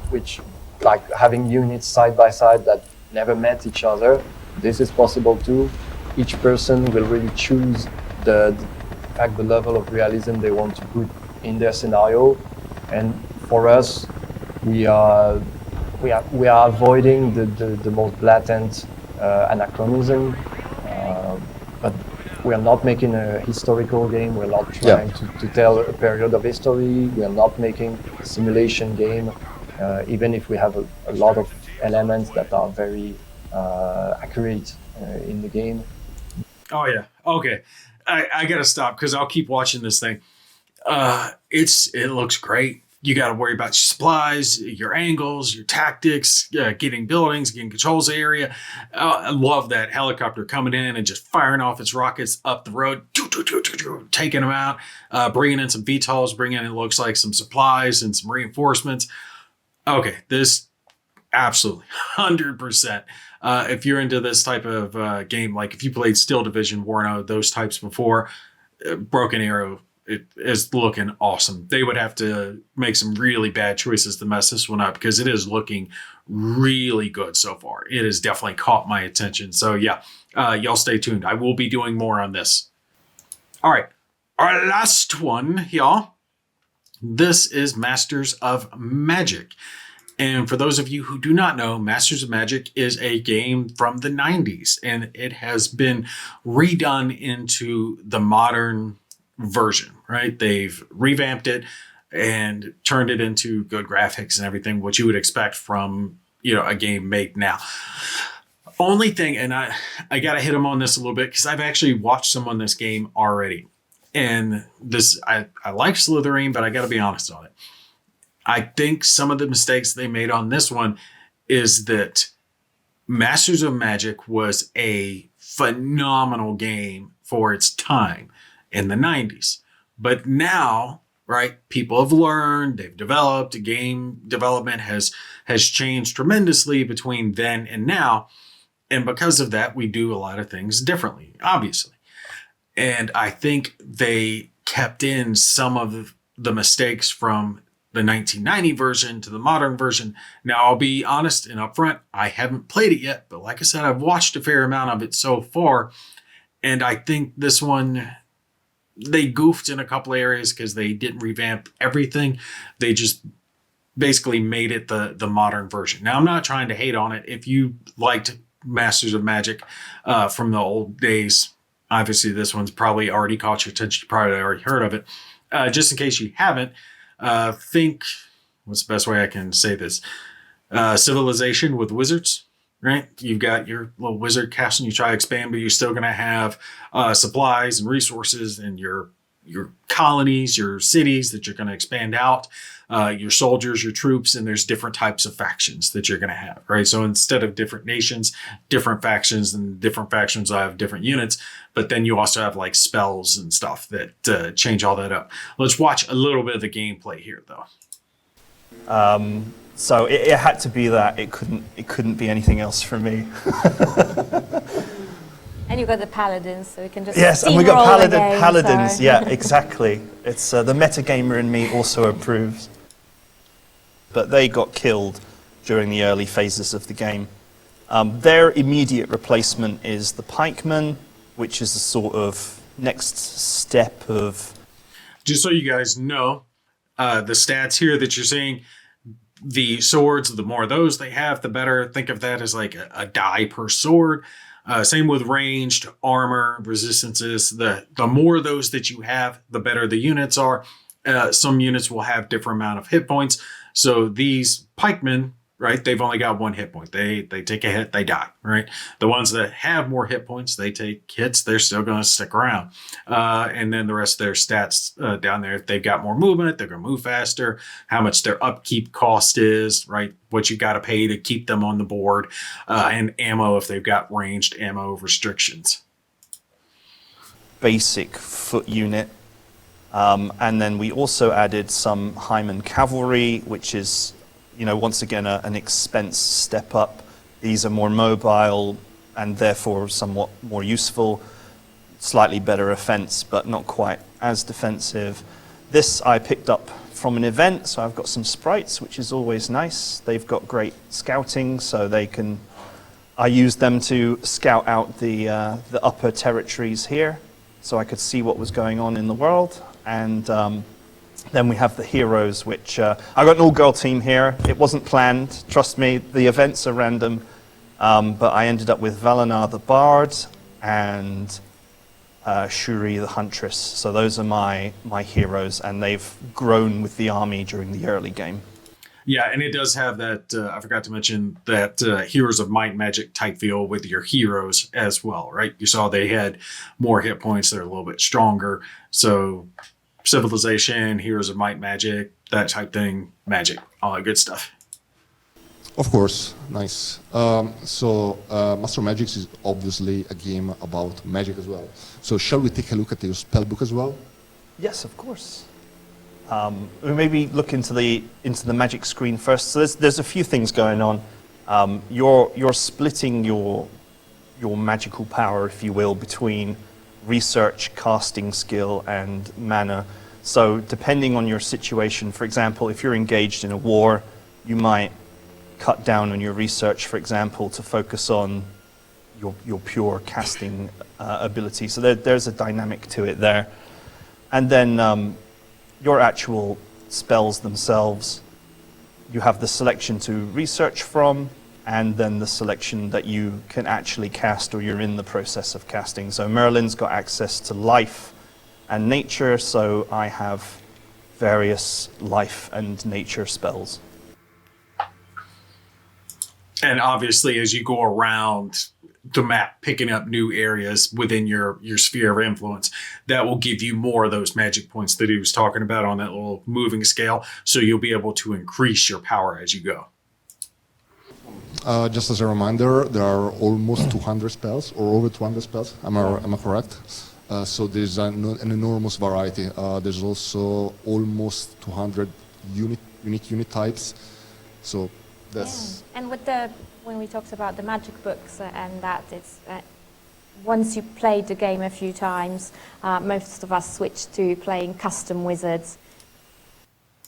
which, like having units side by side that never met each other, this is possible too. Each person will really choose the level of realism they want to put in their scenario. And for us, we are avoiding the most blatant anachronism, but we are not making a historical game. We're not trying to tell a period of history. We are not making a simulation game, even if we have a lot of elements that are very accurate in the game. Oh yeah, okay. I gotta stop because I'll keep watching this thing. It looks great. You got to worry about your supplies, your angles, your tactics, getting buildings, getting controls area. I love that helicopter coming in and just firing off its rockets up the road, taking them out, bringing in some VTOLs, bringing in, it looks like, some supplies and some reinforcements. Okay, this absolutely 100%. If you're into this type of game, like if you played Steel Division, Warno, those types before, Broken Arrow, it is looking awesome. They would have to make some really bad choices to mess this one up because it is looking really good so far. It has definitely caught my attention. So yeah, y'all stay tuned. I will be doing more on this. All right, our last one, y'all. This is Masters of Magic. And for those of you who do not know, Masters of Magic is a game from the 90s, and it has been redone into the modern version, right? They've revamped it and turned it into good graphics and everything, what you would expect from, a game made now. Only thing, and I got to hit them on this a little bit because I've actually watched some on this game already. And this, I like Slitherine, but I got to be honest on it. I think some of the mistakes they made on this one is that Masters of Magic was a phenomenal game for its time in the 90s. But now, right, people have learned, they've developed, game development has changed tremendously between then and now. And because of that, we do a lot of things differently, obviously. And I think they kept in some of the mistakes from the 1990 version to the modern version. Now, I'll be honest and upfront, I haven't played it yet, but like I said, I've watched a fair amount of it so far. And I think this one, they goofed in a couple areas because they didn't revamp everything. They just basically made it the modern version. Now, I'm not trying to hate on it. If you liked Masters of Magic from the old days, obviously this one's probably already caught your attention. You probably already heard of it. Just in case you haven't, think, what's the best way I can say this? Civilization with wizards, right? You've got your little wizard castle and you try to expand, but you're still going to have supplies and resources and your colonies, your cities that you're going to expand out, your soldiers, your troops, and there's different types of factions that you're going to have, right? So instead of different nations, different factions, and different factions have different units, but then you also have like spells and stuff that change all that up. Let's watch a little bit of the gameplay here, though. So it had to be that. It couldn't be anything else for me. And you got the paladins, so we can just yes, and we got paladins. So. Yeah, exactly. It's the metagamer in me also approves. But they got killed during the early phases of the game. Their immediate replacement is the pikeman, which is a sort of next step of. Just so you guys know, the stats here that you're seeing. The swords, the more of those they have, the better. Think of that as like a die per sword. Same with ranged armor, resistances. The more of those that you have, the better the units are. Some units will have different amount of hit points. So these pikemen, right, they've only got one hit point. They take a hit, they die, right? The ones that have more hit points, they take hits, they're still going to stick around. And then the rest of their stats down there, if they've got more movement, they're going to move faster, how much their upkeep cost is, right? What you got to pay to keep them on the board, and ammo if they've got ranged ammo restrictions. Basic foot unit. And then we also added some Hyman cavalry, which is, once again, an expense step up. These are more mobile and therefore somewhat more useful. Slightly better offense, but not quite as defensive. This I picked up from an event, so I've got some sprites, which is always nice. They've got great scouting, so I used them to scout out the upper territories here, so I could see what was going on in the world. And then we have the heroes, which I got an all-girl team here. It wasn't planned, trust me. The events are random, but I ended up with Valenar the Bard and Shuri the Huntress. So those are my heroes, and they've grown with the army during the early game. Yeah, and it does have that, I forgot to mention, that Heroes of Might and Magic type feel with your heroes as well, right? You saw they had more hit points, they're a little bit stronger. So Civilization, Heroes of Might, Magic, that type thing, magic, all that good stuff. Of course, nice. So Master of Magic is obviously a game about magic as well. So shall we take a look at your spellbook as well? Yes, of course. We maybe look into the magic screen first. So there's a few things going on. You're splitting your magical power, if you will, between research, casting skill, and mana. So depending on your situation, for example, if you're engaged in a war, you might cut down on your research, for example, to focus on your pure casting ability. So there's a dynamic to it there. And then your actual spells themselves, you have the selection to research from, and then the selection that you can actually cast or you're in the process of casting. So Merlin's got access to life and nature, so I have various life and nature spells. And obviously, as you go around the map, picking up new areas within your sphere of influence, that will give you more of those magic points that he was talking about on that little moving scale. So you'll be able to increase your power as you go. Just as a reminder, there are almost 200 spells, or over 200 spells. Am I correct? So there's an enormous variety. There's also almost 200 unique unit types. So that's... Yeah. And with when we talked about the magic books and that, it's once you played the game a few times, most of us switched to playing custom wizards.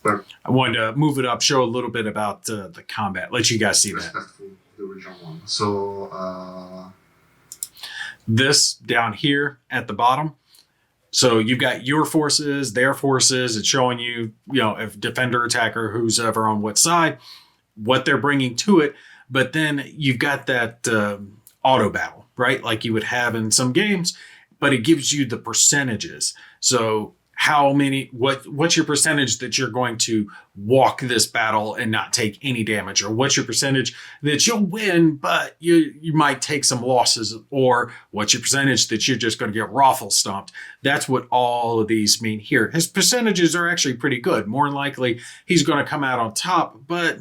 I wanted to move it up, show a little bit about the combat, let you guys see that. The original one. So this down here at the bottom. So you've got your forces, their forces. It's showing you, if defender, attacker, who's ever on what side, what they're bringing to it. But then you've got that auto battle, right? Like you would have in some games, but it gives you the percentages. So how many, what's your percentage that you're going to walk this battle and not take any damage? Or what's your percentage that you'll win, but you might take some losses? Or what's your percentage that you're just going to get raffle stomped? That's what all of these mean here. His percentages are actually pretty good. More than likely, he's going to come out on top, but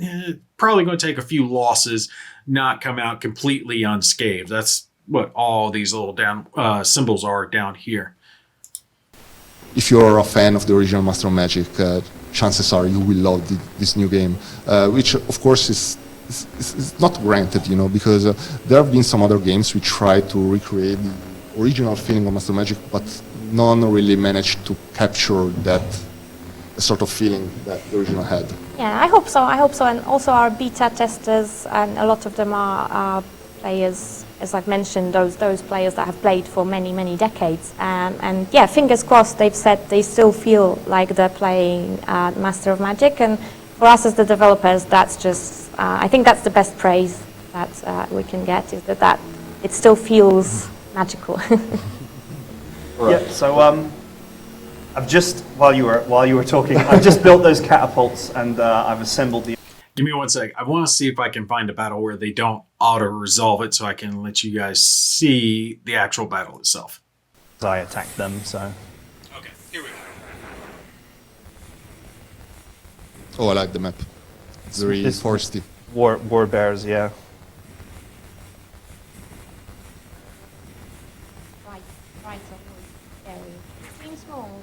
probably going to take a few losses, not come out completely unscathed. That's what all these little down symbols are down here. If you're a fan of the original Master of Magic, chances are you will love this new game, which of course is not granted, because there have been some other games which try to recreate the original feeling of Master of Magic, but none really managed to capture that sort of feeling that the original had. Yeah, I hope so. And also our beta testers, and a lot of them are players, as I've mentioned, those players that have played for many, many decades. And yeah, fingers crossed, they've said they still feel like they're playing Master of Magic. And for us as the developers, that's just, I think that's the best praise that we can get, is that it still feels magical. Right. Yeah, so I've just, while you were talking, I've just built those catapults and I've assembled the... Give me 1 sec. I want to see if I can find a battle where they don't auto-resolve it so I can let you guys see the actual battle itself. I attacked them, so... Okay, here we go. Oh, I like the map. It's very foresty. War bears, yeah. Right, area. Seems small.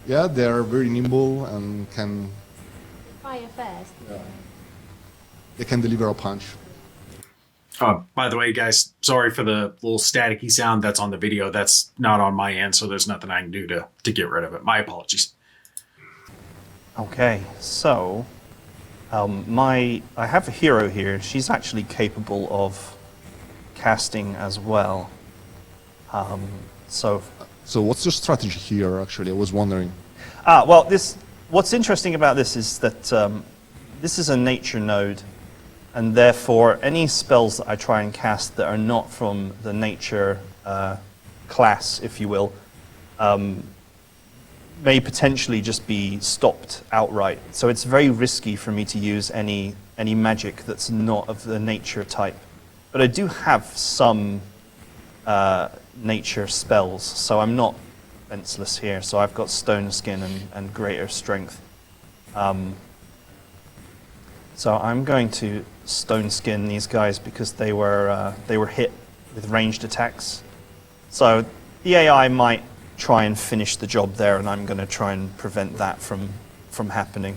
Yeah, they are very nimble and can... Fire first. Yeah. They can deliver a punch. By the way, guys, sorry for the little staticky sound that's on the video. That's not on my end, so there's nothing I can do to get rid of it. My apologies. Okay, so I have a hero here. She's actually capable of casting as well. So what's your strategy here, actually? I was wondering. Well, what's interesting about this is that this is a nature node, and therefore any spells that I try and cast that are not from the nature class, if you will, may potentially just be stopped outright. So it's very risky for me to use any magic that's not of the nature type. But I do have some nature spells, so I'm not defenseless here. So I've got stone skin and greater strength. So I'm going to stone skin these guys because they were hit with ranged attacks. So the AI might try and finish the job there, and I'm going to try and prevent that from happening.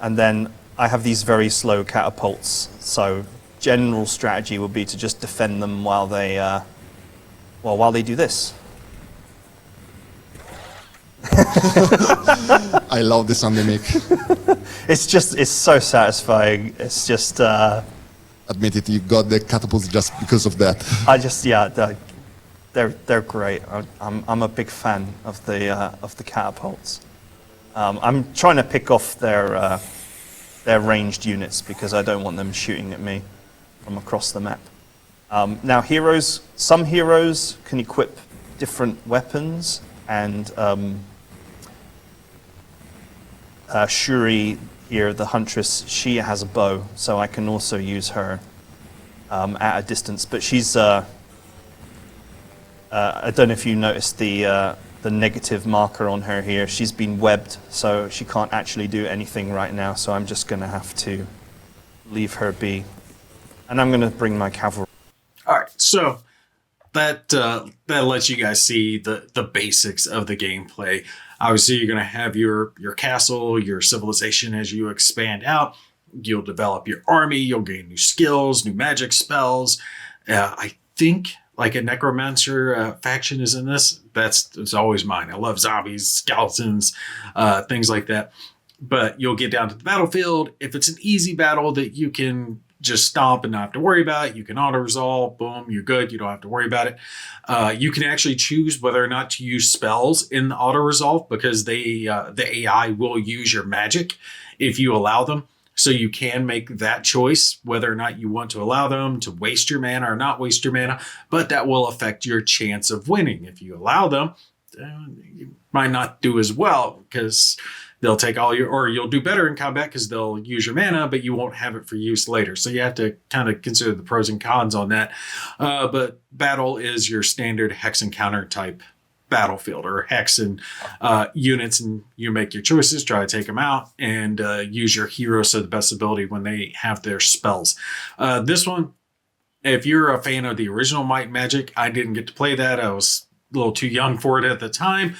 And then I have these very slow catapults. So general strategy would be to just defend them while they do this. I love the sound they make. It's so satisfying. It's just... Admit it, you got the catapults just because of that. They're great. I'm a big fan of the catapults. I'm trying to pick off their ranged units because I don't want them shooting at me from across the map. Now some heroes can equip different weapons, and Shuri here, the huntress, she has a bow, so I can also use her at a distance. But she's I don't know if you noticed the negative marker on her here. She's been webbed, so she can't actually do anything right now. So I'm just going to have to leave her be, and I'm going to bring my cavalry. All right, so that lets you guys see the basics of the gameplay. Obviously, you're going to have your castle, your civilization as you expand out. You'll develop your army. You'll gain new skills, new magic spells. I think like a necromancer faction is in this. It's always mine. I love zombies, skeletons, things like that. But you'll get down to the battlefield. If it's an easy battle that you can just stomp and not have to worry about it, you can auto-resolve, boom, you're good. You don't have to worry about it. You can actually choose whether or not to use spells in the auto-resolve because the AI will use your magic if you allow them. So you can make that choice whether or not you want to allow them to waste your mana or not waste your mana, but that will affect your chance of winning. If you allow them, you might not do as well because they'll take all your, or you'll do better in combat because they'll use your mana, but you won't have it for use later. So you have to kind of consider the pros and cons on that. But battle is your standard hex encounter type battlefield or hex and units, and you make your choices, try to take them out, and use your heroes to the best ability when they have their spells. This one, if you're a fan of the original Might and Magic, I didn't get to play that. I was a little too young for it at the time.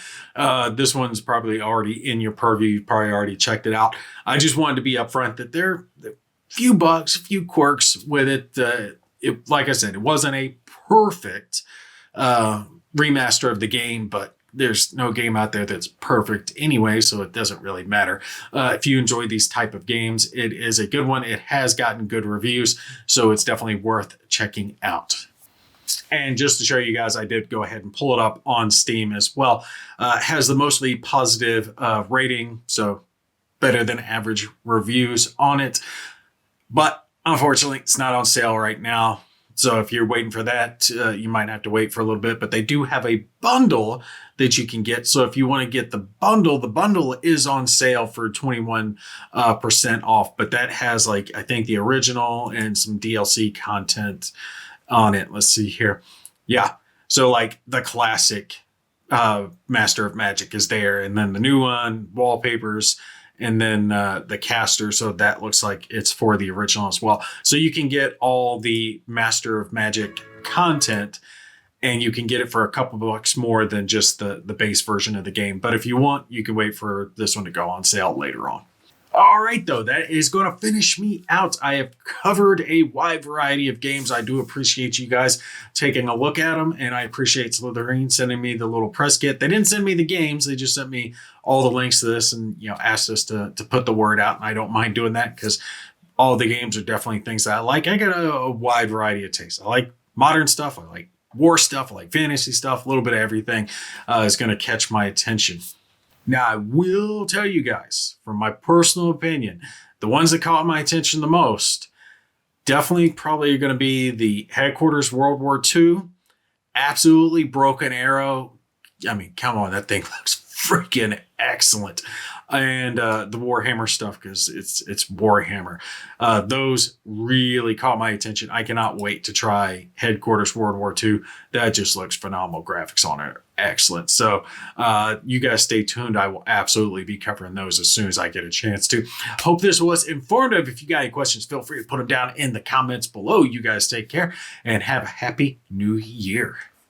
This one's probably already in your purview. You probably already checked it out. I just wanted to be upfront that there are a few bugs, a few quirks with it. Like I said, it wasn't a perfect remaster of the game, but there's no game out there that's perfect anyway, so it doesn't really matter. If you enjoy these type of games, it is a good one. It has gotten good reviews, so it's definitely worth checking out. And just to show you guys, I did go ahead and pull it up on Steam as well. It has the mostly positive rating, so better than average reviews on it. But unfortunately, it's not on sale right now. So if you're waiting for that, you might have to wait for a little bit. But they do have a bundle that you can get. So if you want to get the bundle is on sale for 21% off. But that has, like, I think the original and some DLC content on it. Let's see here. Yeah. So like the classic Master of Magic is there, and then the new one, wallpapers, and then the caster. So that looks like it's for the original as well. So you can get all the Master of Magic content, and you can get it for a couple bucks more than just the base version of the game. But if you want, you can wait for this one to go on sale later on. All right, though, that is going to finish me out. I have covered a wide variety of games. I do appreciate you guys taking a look at them, and I appreciate Slitherine sending me the little press kit. They didn't send me the games. They just sent me all the links to this and, you know, asked us to put the word out, and I don't mind doing that because all the games are definitely things that I like. I got a wide variety of tastes. I like modern stuff. I like war stuff. I like fantasy stuff. A little bit of everything is going to catch my attention. Now, I will tell you guys, from my personal opinion, the ones that caught my attention the most, definitely probably are going to be the Headquarters World War II, absolutely Broken Arrow. I mean, come on, that thing looks freaking excellent. And the Warhammer stuff, because it's Warhammer. Those really caught my attention. I cannot wait to try Headquarters World War II. That just looks phenomenal. Graphics on it, excellent. So you guys stay tuned. I will absolutely be covering those as soon as I get a chance to. Hope this was informative. If you got any questions, feel free to put them down in the comments below. You guys take care and have a happy new year.